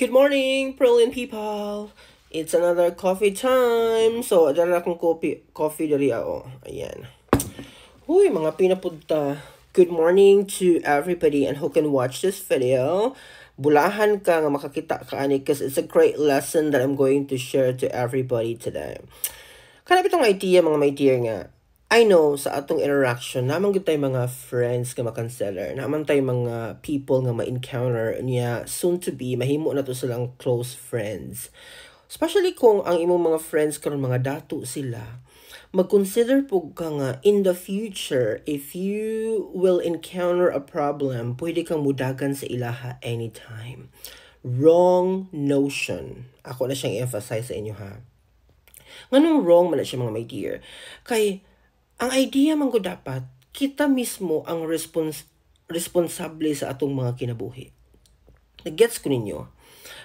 Good morning, brilliant people! It's another coffee time. So, dala akong coffee dari ako. Ayan. Huy, mga pinapunta. Good morning to everybody and who can watch this video. Bulahan ka nga makakita ka ani because it's a great lesson that I'm going to share to everybody today. Kanap itong idea mga my dear nga. I know sa atong interaction, naman gud tay mga friends nga makanseller, naman tay mga people nga ma-encounter niya soon to be mahimo na to silang close friends. Especially kung ang imong mga friends karon mga dato sila, mag-consider po ka nga in the future, if you will encounter a problem, pwede kang mudagan sa ilaha anytime. Wrong notion. Ako na siyang emphasize sa inyo ha. Nganong wrong man na siya mga my dear? Kay ang idea man ko dapat, kita mismo ang responsable sa atong mga kinabuhi. Nag-gets ko ninyo?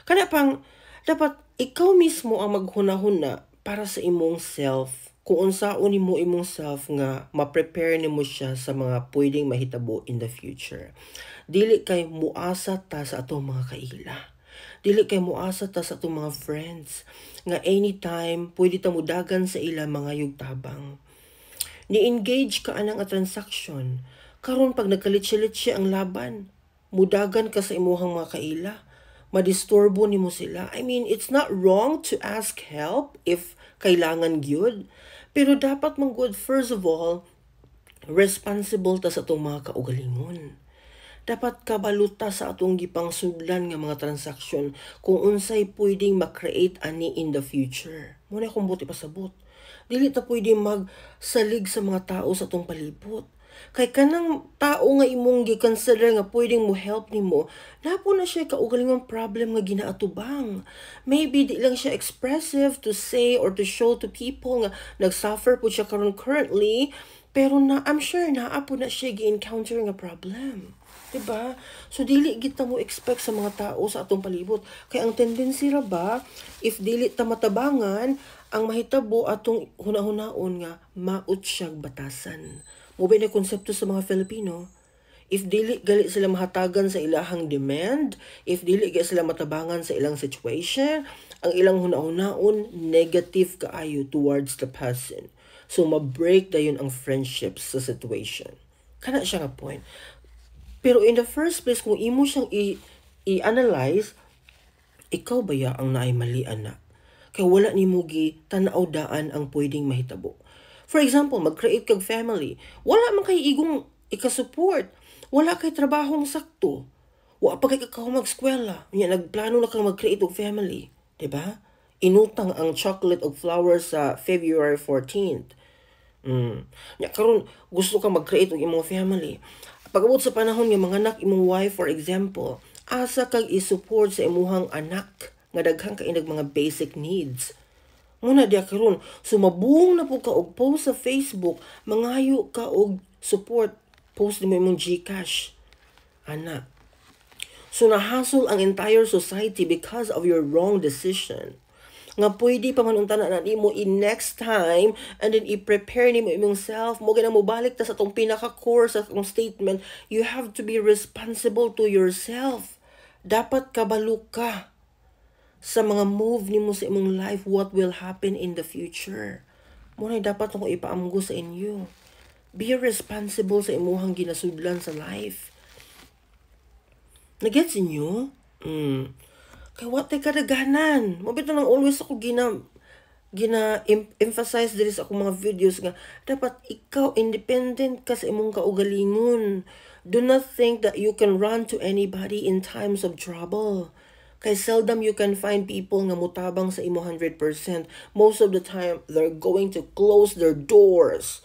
Kada pang, dapat ikaw mismo ang maghuna-huna para sa imong self, kung unsaon nimo imong self nga ma-prepare nimo siya sa mga pwedeng mahitabo in the future. Dili kay muasa ta sa atong mga kaila. Dili kay muasa ta sa atong mga friends nga anytime pwede ta mudagan sa ila mga yugtabang. Ni-engage ka anang a transaction. Karon pag nagkalitsi-litsi ang laban, mudagan ka sa imuhang mga kaila. Madisturbo nimo sila. I mean, it's not wrong to ask help if kailangan gyud. Pero dapat man good, first of all, responsible ta sa atong mga kaugalingon. Dapat kabaluta sa atong gipang sudlan nga mga transaksyon kung unsay pwedeng ma-create ani in the future. Muna kung buti pasabot. Dili ta pwede magsalig sa mga tao sa atong palibot. Kay kanang tao nga imong gi-consider nga pwedeng mo help nimo, napo na siya kaugalingong problem nga ginaatubang. Maybe di lang siya expressive to say or to show to people nga nagsuffer po siya karon currently, pero I'm sure naa po na siya gi-encounter nga problem. Diba? So, dili kita mo expect sa mga tao sa atong palibot. Kaya ang tendency ra ba, if dili ta matabangan, ang mahitabo atong hunahunaon nga, maut siyag batasan. Mubay na konsepto sa mga Filipino. If dili gali sila mahatagan sa ilahang demand, if dili gali sila matabangan sa ilang situation, ang ilang hunahunaon, negative kaayo towards the person. So, ma-break dayon ang friendships sa situation. Kana siya nga point. Pero in the first place, kung imo siyang i-analyze, ikaw ba ya ang naay mali ana? Kaya wala ni mo tanaw daan ang pwedeng mahitabo. For example, mag-create kag family. Wala man kay igong ikasupport. Wala kay trabahong sakto. Wa pa kay kakaw mag-eskwela. Nagplano na kang mag-create og family. Diba? Inutang ang chocolate og flowers sa February 14th. Karon gusto ka mag-create og imong family. Pag-abot sa panahon nga mga anak imong wife for example, asa kag i-support sa imuhang anak nga daghang kainag mga basic needs. Muna diya karon, sumabung na po ka og post sa Facebook, mangayo ka og support, post mo imong GCash. Ana. So nahasol ang entire society because of your wrong decision. Nga pwede pa man unta na nimo in next time and then i-prepare nimo imong self mo gina mo balik ta sa tong pinaka-core sa tong statement, you have to be responsible to yourself. Dapat kabalo ka sa mga move nimo sa imong life, what will happen in the future. Muna dapat ako ipaamgo sa inyo. Be responsible sa imuhang ginasudlan sa life. Nagets inyo? Kaya what ay kadaganan. Mabito nang always ako emphasize diri sa akong mga videos nga dapat ikaw independent ka sa imong kaugalingon. Do not think that you can run to anybody in times of trouble. Kay seldom you can find people nga mutabang sa imo 100%. Most of the time, they're going to close their doors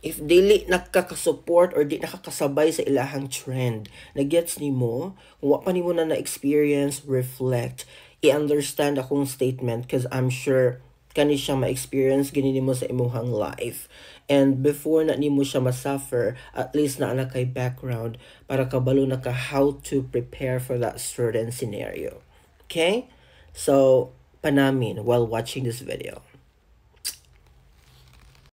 if dili nakaka-support or di nakakasabay sa ilahang trend. Nagets nimo? Kung wa pa nimo na na-experience, reflect, i-understand akong statement because I'm sure kani siya ma-experience gini nimo sa imuhang life. And before na nimo siya masuffer, at least na kay background para kabalo na ka how to prepare for that certain scenario. Okay? So, panamin while watching this video.